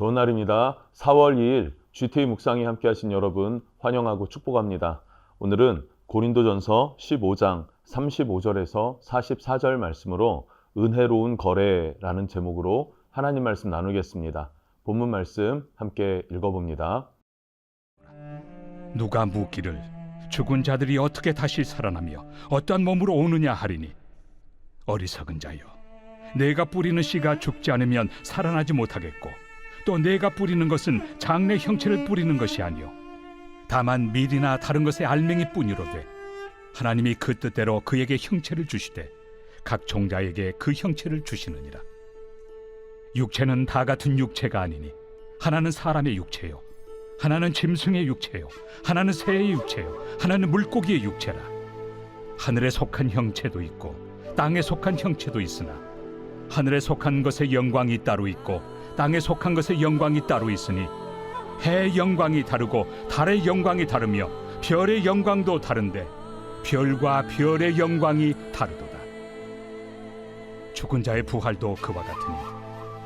좋은 날입니다. 4월 2일 GT 묵상에 함께 하신 여러분 환영하고 축복합니다. 오늘은 고린도전서 15장 35절에서 44절 말씀으로 은혜로운 거래라는 제목으로 하나님 말씀 나누겠습니다. 본문 말씀 함께 읽어봅니다. 누가 묻기를 죽은 자들이 어떻게 다시 살아나며 어떠한 몸으로 오느냐 하리니, 어리석은 자여, 내가 뿌리는 씨가 죽지 않으면 살아나지 못하겠고 또 내가 뿌리는 것은 장래 형체를 뿌리는 것이 아니요 다만 밀이나 다른 것의 알맹이 뿐이로되, 하나님이 그 뜻대로 그에게 형체를 주시되 각 종자에게 그 형체를 주시느니라. 육체는 다 같은 육체가 아니니 하나는 사람의 육체요, 하나는 짐승의 육체요, 하나는 새의 육체요, 하나는 물고기의 육체라. 하늘에 속한 형체도 있고 땅에 속한 형체도 있으나 하늘에 속한 것의 영광이 따로 있고 땅에 속한 것의 영광이 따로 있으니, 해의 영광이 다르고 달의 영광이 다르며 별의 영광도 다른데 별과 별의 영광이 다르도다. 죽은 자의 부활도 그와 같으니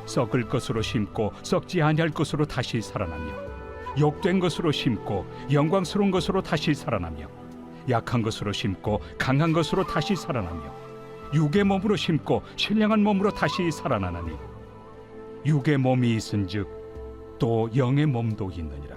썩을 것으로 심고 썩지 아니할 것으로 다시 살아나며, 욕된 것으로 심고 영광스러운 것으로 다시 살아나며, 약한 것으로 심고 강한 것으로 다시 살아나며, 육의 몸으로 심고 신령한 몸으로 다시 살아나나니, 육의 몸이 있은즉 또 영의 몸도 있느니라.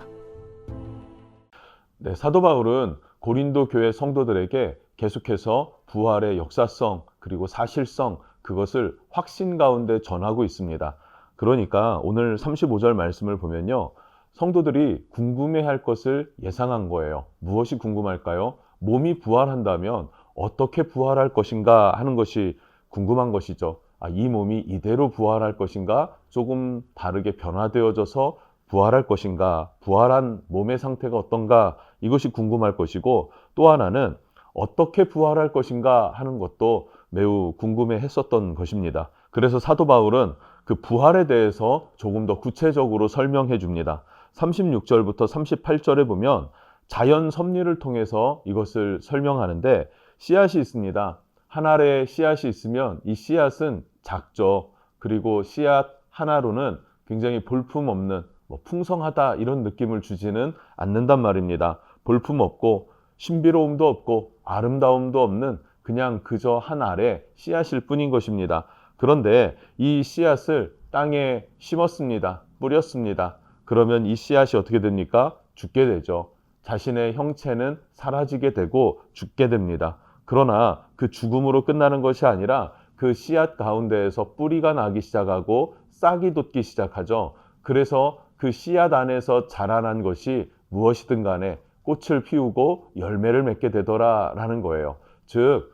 사도 바울은 고린도 교회 성도들에게 계속해서 부활의 역사성 그리고 사실성, 그것을 확신 가운데 전하고 있습니다. 그러니까 오늘 35절 말씀을 보면요, 성도들이 궁금해할 것을 예상한 거예요. 무엇이 궁금할까요? 몸이 부활한다면 어떻게 부활할 것인가 하는 것이 궁금한 것이죠. 이 몸이 이대로 부활할 것인가? 조금 다르게 변화되어져서 부활할 것인가? 부활한 몸의 상태가 어떤가? 이것이 궁금할 것이고, 또 하나는 어떻게 부활할 것인가 하는 것도 매우 궁금해 했었던 것입니다. 그래서 사도 바울은 그 부활에 대해서 조금 더 구체적으로 설명해 줍니다. 36절부터 38절에 보면 자연 섭리를 통해서 이것을 설명하는데, 씨앗이 있습니다. 한 알에 씨앗이 있으면 이 씨앗은 작죠. 그리고 씨앗 하나로는 굉장히 볼품없는, 풍성하다 이런 느낌을 주지는 않는단 말입니다. 볼품없고 신비로움도 없고 아름다움도 없는 그냥 그저 한 알의 씨앗일 뿐인 것입니다. 그런데 이 씨앗을 땅에 심었습니다. 뿌렸습니다. 그러면 이 씨앗이 어떻게 됩니까? 죽게 되죠. 자신의 형체는 사라지게 되고 죽게 됩니다. 그러나 그 죽음으로 끝나는 것이 아니라 그 씨앗 가운데에서 뿌리가 나기 시작하고 싹이 돋기 시작하죠. 그래서 그 씨앗 안에서 자라난 것이 무엇이든 간에 꽃을 피우고 열매를 맺게 되더라라는 거예요. 즉,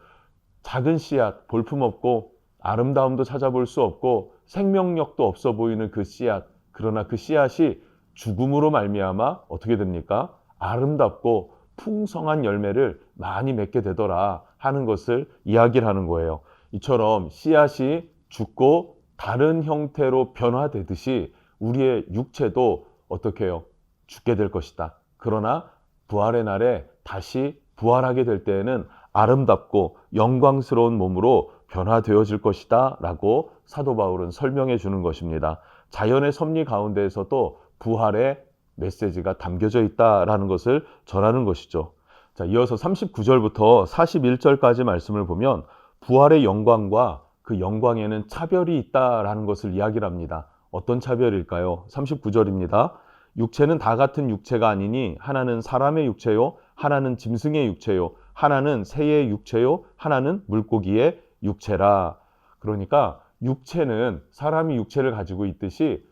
작은 씨앗, 볼품없고 아름다움도 찾아볼 수 없고 생명력도 없어 보이는 그 씨앗, 그러나 그 씨앗이 죽음으로 말미암아 어떻게 됩니까? 아름답고 풍성한 열매를 많이 맺게 되더라 하는 것을 이야기를 하는 거예요. 이처럼 씨앗이 죽고 다른 형태로 변화되듯이 우리의 육체도 어떻게 해요? 죽게 될 것이다. 그러나 부활의 날에 다시 부활하게 될 때에는 아름답고 영광스러운 몸으로 변화되어질 것이다 라고 사도 바울은 설명해 주는 것입니다. 자연의 섭리 가운데에서도 부활의 메시지가 담겨져 있다라는 것을 전하는 것이죠. 자, 이어서 39절부터 41절까지 말씀을 보면 부활의 영광과 그 영광에는 차별이 있다라는 것을 이야기를 합니다. 어떤 차별일까요? 39절입니다. 육체는 다 같은 육체가 아니니 하나는 사람의 육체요, 하나는 짐승의 육체요, 하나는 새의 육체요, 하나는 물고기의 육체라. 그러니까 육체는 사람이 육체를 가지고 있듯이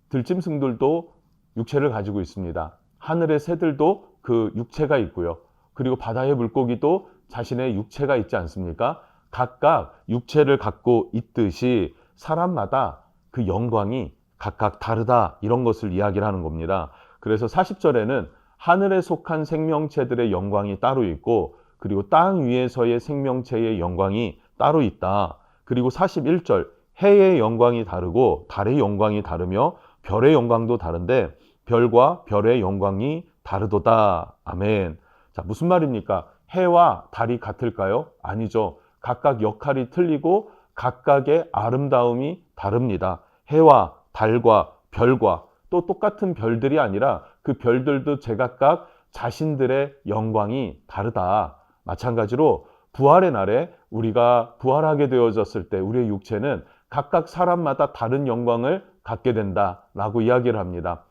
들짐승들도 육체를 가지고 있습니다. 하늘의 새들도 그 육체가 있고요. 그리고 바다의 물고기도 자신의 육체가 있지 않습니까? 각각 육체를 갖고 있듯이 사람마다 그 영광이 각각 다르다, 이런 것을 이야기를 하는 겁니다. 그래서 40절에는 하늘에 속한 생명체들의 영광이 따로 있고, 그리고 땅 위에서의 생명체의 영광이 따로 있다. 그리고 41절, 해의 영광이 다르고 달의 영광이 다르며 별의 영광도 다른데 별과 별의 영광이 다르도다. 아멘. 자, 무슨 말입니까? 해와 달이 같을까요? 아니죠. 각각 역할이 틀리고 각각의 아름다움이 다릅니다. 해와 달과 별과 또 똑같은 별들이 아니라 그 별들도 제각각 자신들의 영광이 다르다. 마찬가지로 부활의 날에 우리가 부활하게 되어졌을 때 우리의 육체는 각각 사람마다 다른 영광을 갖게 된다라고 이야기를 합니다.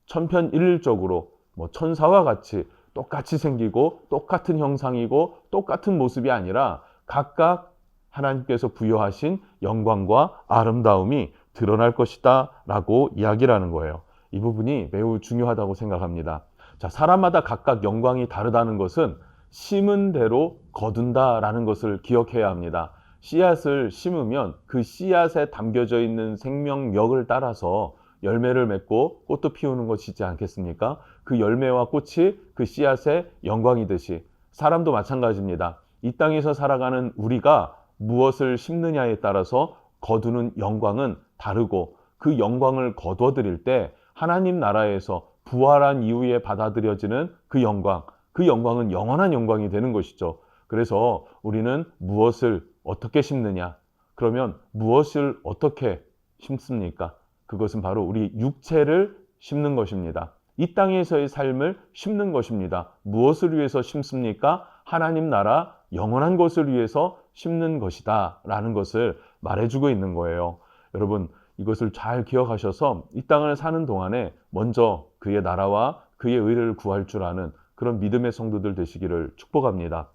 천편일률적으로 천사와 같이 똑같이 생기고 똑같은 형상이고 똑같은 모습이 아니라 각각 하나님께서 부여하신 영광과 아름다움이 드러날 것이다 라고 이야기를 하는 거예요. 이 부분이 매우 중요하다고 생각합니다. 자, 사람마다 각각 영광이 다르다는 것은 심은 대로 거둔다라는 것을 기억해야 합니다. 씨앗을 심으면 그 씨앗에 담겨져 있는 생명력을 따라서 열매를 맺고 꽃도 피우는 것이지 않겠습니까? 그 열매와 꽃이 그 씨앗의 영광이듯이 사람도 마찬가지입니다. 이 땅에서 살아가는 우리가 무엇을 심느냐에 따라서 거두는 영광은 다르고 그 영광을 거둬들일 때 하나님 나라에서 부활한 이후에 받아들여지는 그 영광은 영원한 영광이 되는 것이죠. 그래서 우리는 무엇을 어떻게 심느냐? 그러면 무엇을 어떻게 심습니까? 그것은 바로 우리 육체를 심는 것입니다. 이 땅에서의 삶을 심는 것입니다. 무엇을 위해서 심습니까? 하나님 나라 영원한 것을 위해서 심는 것이다 라는 것을 말해주고 있는 거예요. 여러분, 이것을 잘 기억하셔서 이 땅을 사는 동안에 먼저 그의 나라와 그의 의를 구할 줄 아는 그런 믿음의 성도들 되시기를 축복합니다.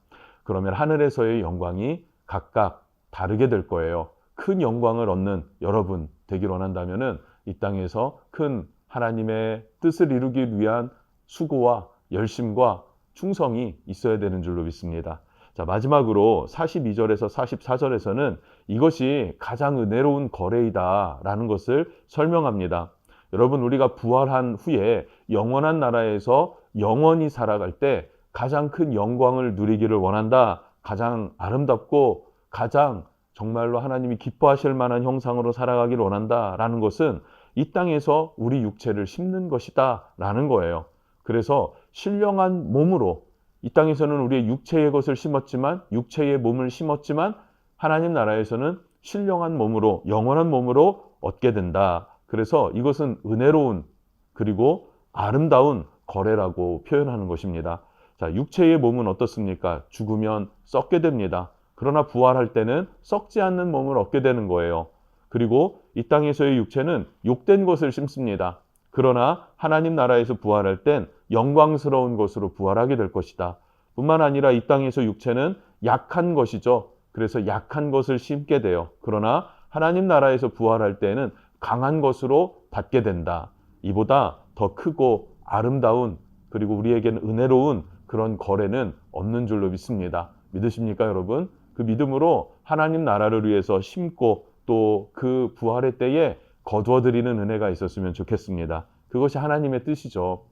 그러면 하늘에서의 영광이 각각 다르게 될 거예요. 큰 영광을 얻는 여러분 되길 원한다면은 이 땅에서 큰 하나님의 뜻을 이루기 위한 수고와 열심과 충성이 있어야 되는 줄로 믿습니다. 자, 마지막으로 42절에서 44절에서는 이것이 가장 은혜로운 거래이다라는 것을 설명합니다. 여러분, 우리가 부활한 후에 영원한 나라에서 영원히 살아갈 때 가장 큰 영광을 누리기를 원한다. 가장 아름답고 가장 정말로 하나님이 기뻐하실 만한 형상으로 살아가기를 원한다라는 것은 이 땅에서 우리 육체를 심는 것이다라는 거예요. 그래서 신령한 몸으로 이 땅에서는 우리의 육체의 것을 심었지만 육체의 몸을 심었지만 하나님 나라에서는 신령한 몸으로 영원한 몸으로 얻게 된다. 그래서 이것은 은혜로운 그리고 아름다운 거래라고 표현하는 것입니다. 자, 육체의 몸은 어떻습니까? 죽으면 썩게 됩니다. 그러나 부활할 때는 썩지 않는 몸을 얻게 되는 거예요. 그리고 이 땅에서의 육체는 욕된 것을 심습니다. 그러나 하나님 나라에서 부활할 땐 영광스러운 것으로 부활하게 될 것이다. 뿐만 아니라 이 땅에서 육체는 약한 것이죠. 그래서 약한 것을 심게 돼요. 그러나 하나님 나라에서 부활할 때는 강한 것으로 받게 된다. 이보다 더 크고 아름다운 그리고 우리에게는 은혜로운 그런 거래는 없는 줄로 믿습니다. 믿으십니까, 여러분? 그 믿음으로 하나님 나라를 위해서 심고 또 그 부활의 때에 거두어드리는 은혜가 있었으면 좋겠습니다. 그것이 하나님의 뜻이죠.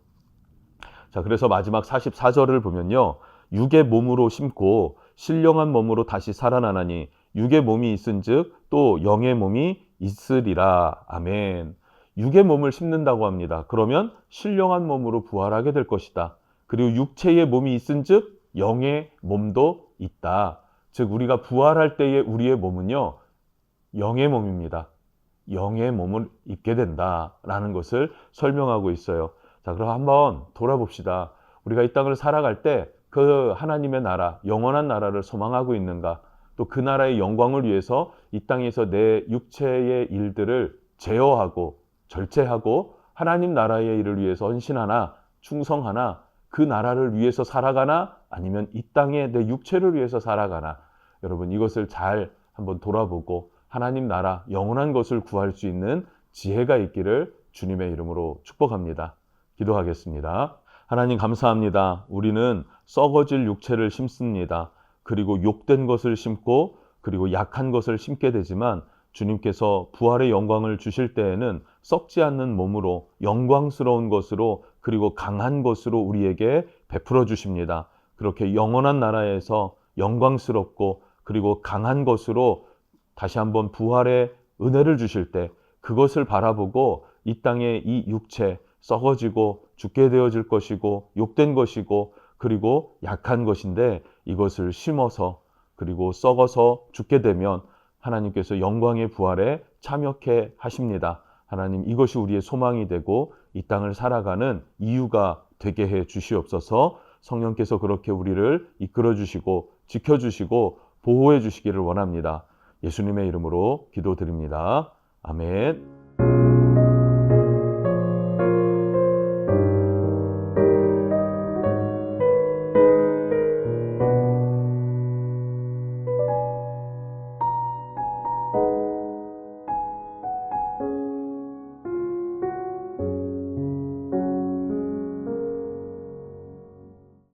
자, 그래서 마지막 44절을 보면요. 육의 몸으로 심고 신령한 몸으로 다시 살아나나니 육의 몸이 있은즉 또 영의 몸이 있으리라. 아멘. 육의 몸을 심는다고 합니다. 그러면 신령한 몸으로 부활하게 될 것이다. 그리고 육체의 몸이 있은즉 영의 몸도 있다. 즉 우리가 부활할 때의 우리의 몸은요. 영의 몸입니다. 영의 몸을 입게 된다라는 것을 설명하고 있어요. 자, 그럼 한번 돌아봅시다. 우리가 이 땅을 살아갈 때 그 하나님의 나라, 영원한 나라를 소망하고 있는가? 또 그 나라의 영광을 위해서 이 땅에서 내 육체의 일들을 제어하고 절제하고 하나님 나라의 일을 위해서 헌신하나 충성하나 그 나라를 위해서 살아가나 아니면 이 땅에 내 육체를 위해서 살아가나 여러분 이것을 잘 한번 돌아보고 하나님 나라 영원한 것을 구할 수 있는 지혜가 있기를 주님의 이름으로 축복합니다. 기도하겠습니다. 하나님 감사합니다. 우리는 썩어질 육체를 심습니다. 그리고 욕된 것을 심고 그리고 약한 것을 심게 되지만 주님께서 부활의 영광을 주실 때에는 썩지 않는 몸으로 영광스러운 것으로 그리고 강한 것으로 우리에게 베풀어 주십니다. 그렇게 영원한 나라에서 영광스럽고 그리고 강한 것으로 다시 한번 부활의 은혜를 주실 때 그것을 바라보고 이 땅의 이 육체 썩어지고 죽게 되어질 것이고 욕된 것이고 그리고 약한 것인데 이것을 심어서 그리고 썩어서 죽게 되면 하나님께서 영광의 부활에 참여케 하십니다. 하나님, 이것이 우리의 소망이 되고 이 땅을 살아가는 이유가 되게 해 주시옵소서. 성령께서 그렇게 우리를 이끌어 주시고 지켜주시고 보호해 주시기를 원합니다. 예수님의 이름으로 기도드립니다. 아멘.